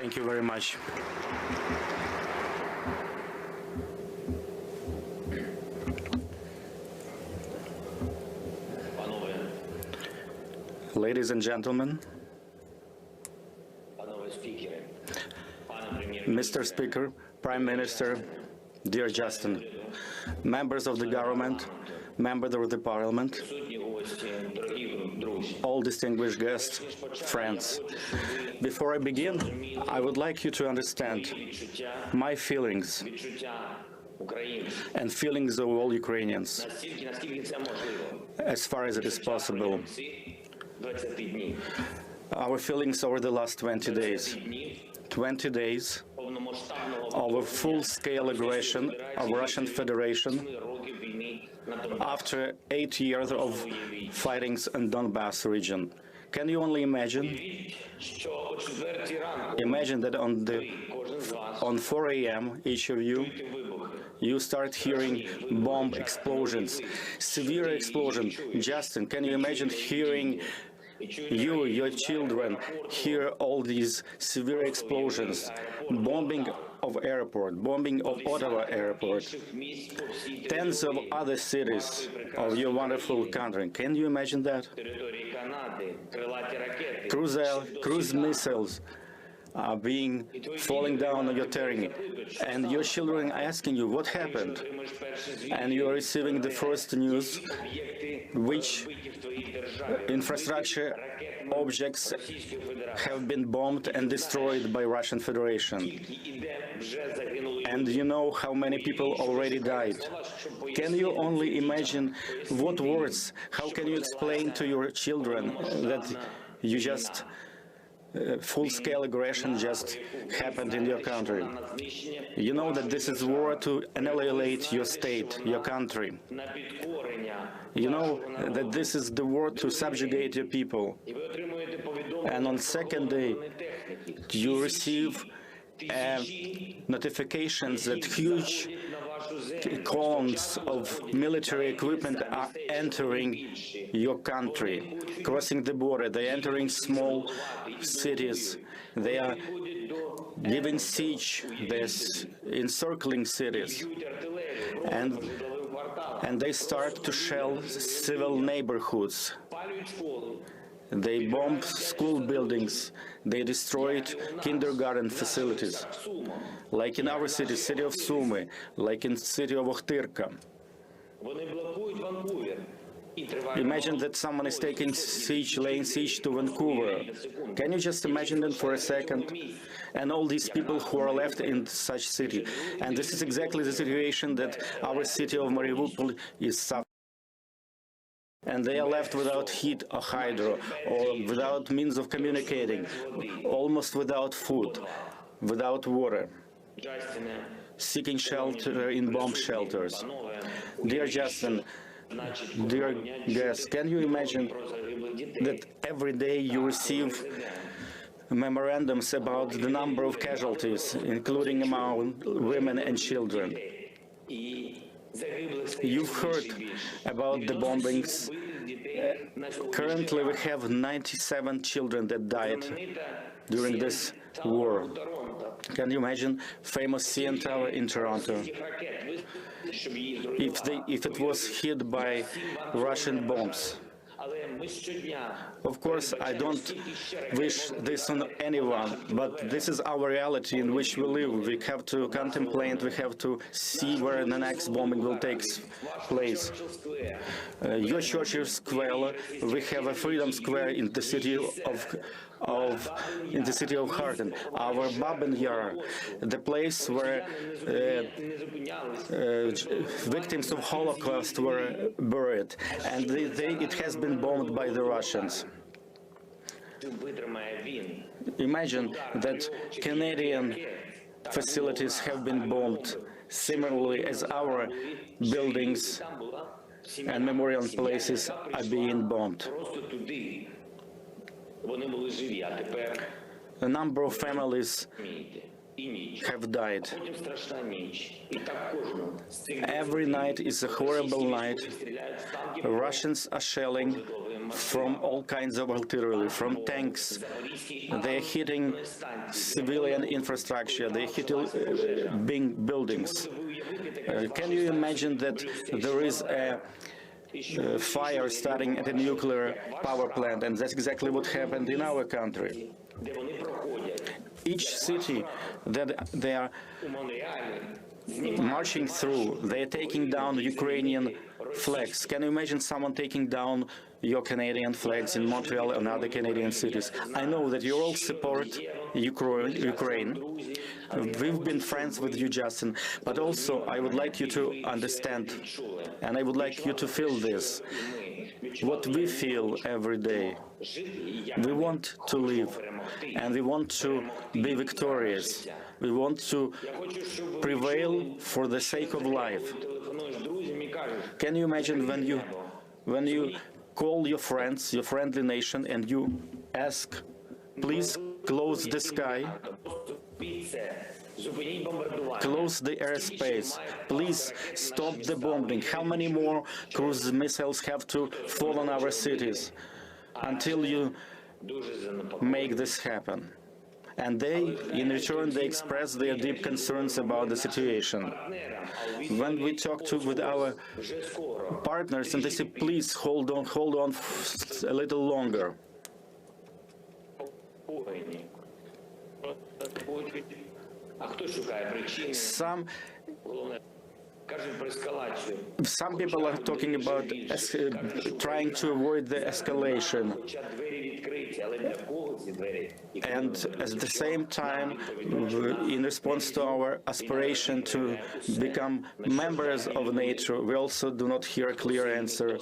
Thank you very much. Ladies and gentlemen, Mr. Speaker, Prime Minister, dear Justin, members of the government, members of the Parliament, all distinguished guests, friends. Before I begin, I would like you to understand my feelings and feelings of all Ukrainians, as far as it is possible. Our feelings over the last 20 days. 20 days of a full-scale aggression of Russian Federation after 8 years of fightings in Donbass region. Can you only imagine? Imagine that on 4 a.m., each of you start hearing bomb explosions, severe explosion. Justin, can you imagine hearing your children hear all these severe explosions, bombing of airport, bombing of Ottawa airport, tens of other cities of your wonderful country. Can you imagine that? Cruise missiles are falling down on your terrain, and your children are asking you what happened, and you are receiving the first news which infrastructure objects have been bombed and destroyed by Russian Federation. And you know how many people already died. Can you only imagine what words, how can you explain to your children that you just full-scale aggression just happened in your country? You know that this is war to annihilate your state, your country. You know that this is the war to subjugate your people. And on second day, you receive notifications that huge columns of military equipment are entering your country, crossing the border. They're entering small cities. They are giving siege. They're encircling cities. And they start to shell civil neighborhoods. They bomb school buildings. They destroyed kindergarten facilities, like in our city, city of Sumy, like in city of Охтирка. Imagine that someone is taking siege, laying siege to Vancouver. Can you just imagine that for a second? And all these people who are left in such city. And this is exactly the situation that our city of Mariupol is suffering. And they are left without heat or hydro, or without means of communicating, almost without food, without water, seeking shelter in bomb shelters. Dear Justin, dear guests, can you imagine that every day you receive memorandums about the number of casualties, including among women and children? You've heard about the bombings. Currently, we have 97 children that died during this war. Can you imagine famous CN Tower in Toronto? If it was hit by Russian bombs. Of course, I don't wish this on anyone, but this is our reality in which we live. We have to contemplate, we have to see where the next bombing will take place. Your Churchill Square, we have a Freedom Square in the city of Kharkiv, our Babin Yar, the place where victims of Holocaust were buried, and it has been bombed by the Russians. Imagine that Canadian facilities have been bombed, similarly as our buildings and memorial places are being bombed. A number of families have died. Every night is a horrible night. Russians are shelling from all kinds of artillery, from tanks. They're hitting civilian infrastructure, they're hitting big buildings. Can you imagine that there is a fire starting at a nuclear power plant, and that's exactly what happened in our country? Each city that they are marching through, they're taking down Ukrainian flags. Can you imagine someone taking down your Canadian flags in Montreal and other Canadian cities? I know that you all support Ukraine. We've been friends with you, Justin, but also I would like you to understand, and I would like you to feel this, what we feel every day. We want to live, and we want to be victorious. We want to prevail for the sake of life. Can you imagine when you call your friends, your friendly nation, and you ask, please close the sky, close the airspace, please stop the bombing. How many more cruise missiles have to fall on our cities until you make this happen? And they, in return, they express their deep concerns about the situation. When we talk with our partners, and they say, please hold on a little longer. Some people are talking about trying to avoid the escalation, and at the same time, in response to our aspiration to become members of NATO, we also do not hear a clear answer.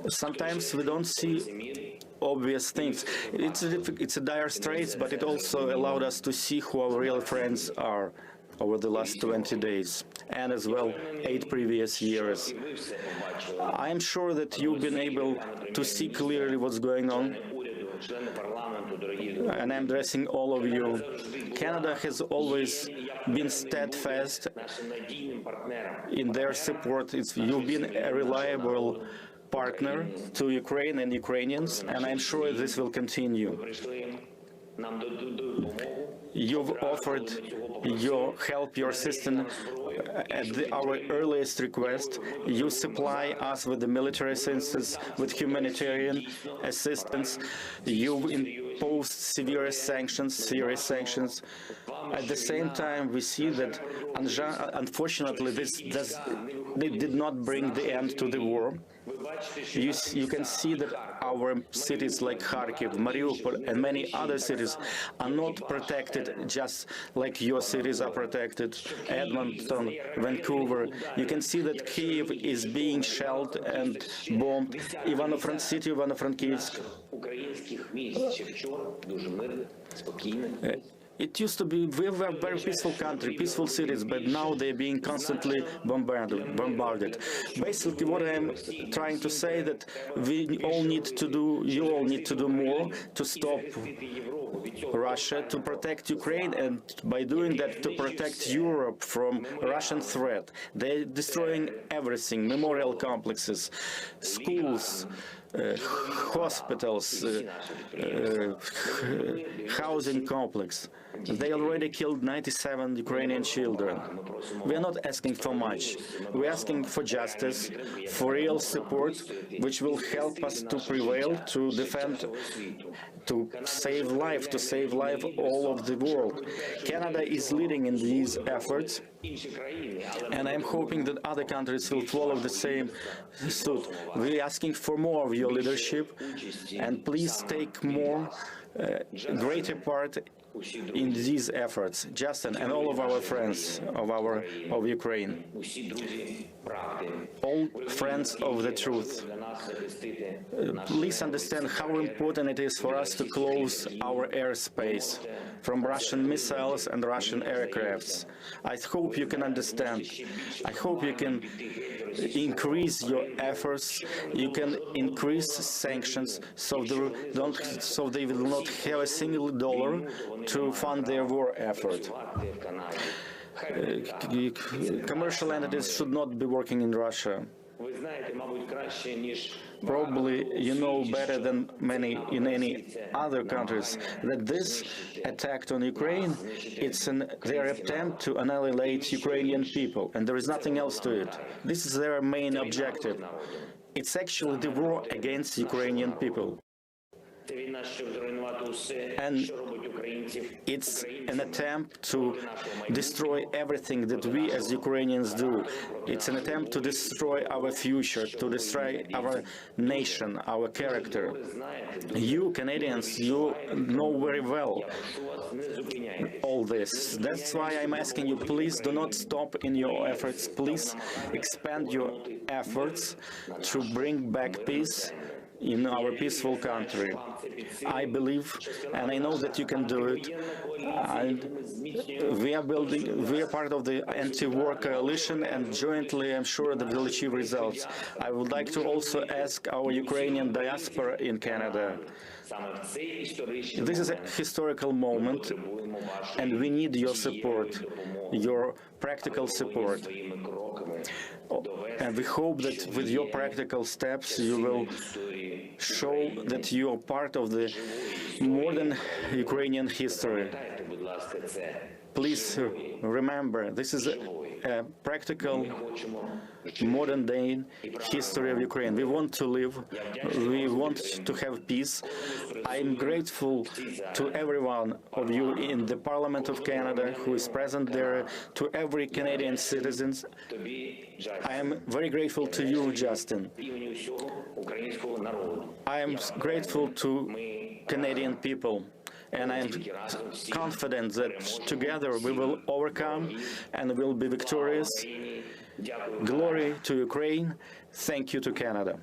Sometimes we don't see obvious things. It's a dire straits, but it also allowed us to see who our real friends are over the last 20 days, and as well 8 previous years. I am sure that you've been able to see clearly what's going on, and I'm addressing all of you. Canada has always been steadfast in their support. You've been a reliable partner to Ukraine and Ukrainians, and I'm sure this will continue. You've offered your help, your assistance at our earliest request. You supply us with the military assistance, with humanitarian assistance. You've imposed serious sanctions. At the same time, we see that, unfortunately, this did not bring the end to the war. You can see that our cities like Kharkiv, Mariupol, and many other cities are not protected just like your cities are protected. Edmonton, Vancouver. You can see that Kyiv is being shelled and bombed. Ivano-Frankivsk. It used to be, we were a very peaceful country, peaceful cities, but now they're being constantly bombarded. Basically, what I'm trying to say that we all need to do, you all need to do more to stop Russia, to protect Ukraine, and by doing that, to protect Europe from Russian threat. They're destroying everything, memorial complexes, schools, hospitals, housing complex. They already killed 97 Ukrainian children. We are not asking for much. We're asking for justice, for real support, which will help us to prevail, to defend, to save life all of the world. Canada is leading in these efforts, and I'm hoping that other countries will follow the same suit. We're asking for more of your leadership, and please take more, greater part in these efforts, Justin and all of our friends of Ukraine, all friends of the truth. Please understand how important it is for us to close our airspace from Russian missiles and Russian aircrafts. I hope you can understand. I hope you can increase your efforts. You can increase sanctions so they will not have a single dollar to fund their war effort. Commercial entities should not be working in Russia. Probably you know better than many in any other countries that this attack on Ukraine, it's their attempt to annihilate Ukrainian people, and there is nothing else to it. This is their main objective. It's actually the war against Ukrainian people. And it's an attempt to destroy everything that we as Ukrainians do. It's an attempt to destroy our future, to destroy our nation, our character. You, Canadians, you know very well all this. That's why I'm asking you, please do not stop in your efforts. Please expand your efforts to bring back peace in our peaceful country. I believe, and I know that you can do it. And we are part of the anti-war coalition, and jointly, I'm sure that we'll achieve results. I would like to also ask our Ukrainian diaspora in Canada. This is a historical moment, and we need your support, your practical support. And we hope that with your practical steps, you will show that you are part of the modern Ukrainian history. Please remember, this is a practical, modern-day history of Ukraine. We want to live, we want to have peace. I'm grateful to every one of you in the Parliament of Canada who is present there, to every Canadian citizen. I am very grateful to you, Justin. I am grateful to Canadian people. And I am confident that together we will overcome and will be victorious. Glory to Ukraine. Thank you to Canada.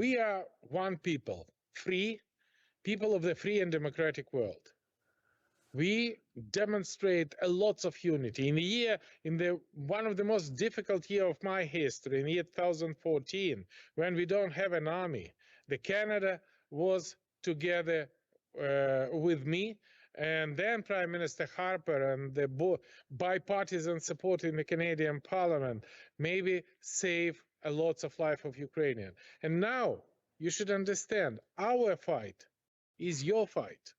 We are one people, free, people of the free and democratic world. We demonstrate a lot of unity. One of the most difficult year of my history, in year 2014, when we don't have an army, the Canada was together with me, and then Prime Minister Harper, and the bipartisan support in the Canadian Parliament maybe save a lot of life of Ukrainian. And now you should understand, our fight is your fight.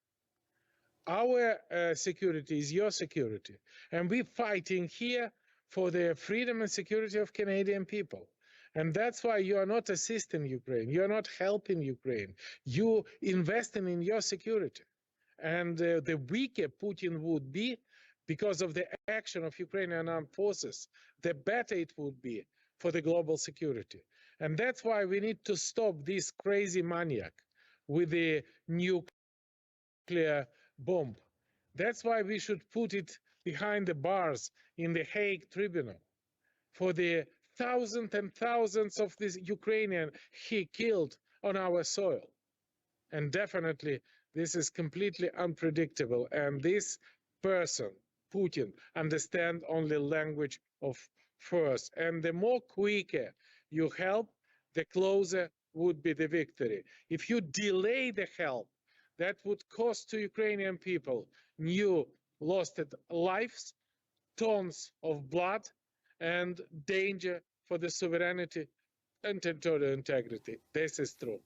Our security is your security. And we're fighting here for the freedom and security of Canadian people. And that's why you are not assisting Ukraine. You are not helping Ukraine. You investing in your security. And the weaker Putin would be, because of the action of Ukrainian armed forces, the better it would be for the global security. And that's why we need to stop this crazy maniac with the nuclear bomb. That's why we should put it behind the bars in the Hague Tribunal for the thousands and thousands of these Ukrainians he killed on our soil. And definitely this is completely unpredictable. And this person, Putin, understands only language of force. And the more quicker you help, the closer would be the victory. If you delay the help, that would cost to Ukrainian people new lost lives, tons of blood, and danger for the sovereignty and territorial integrity. This is true.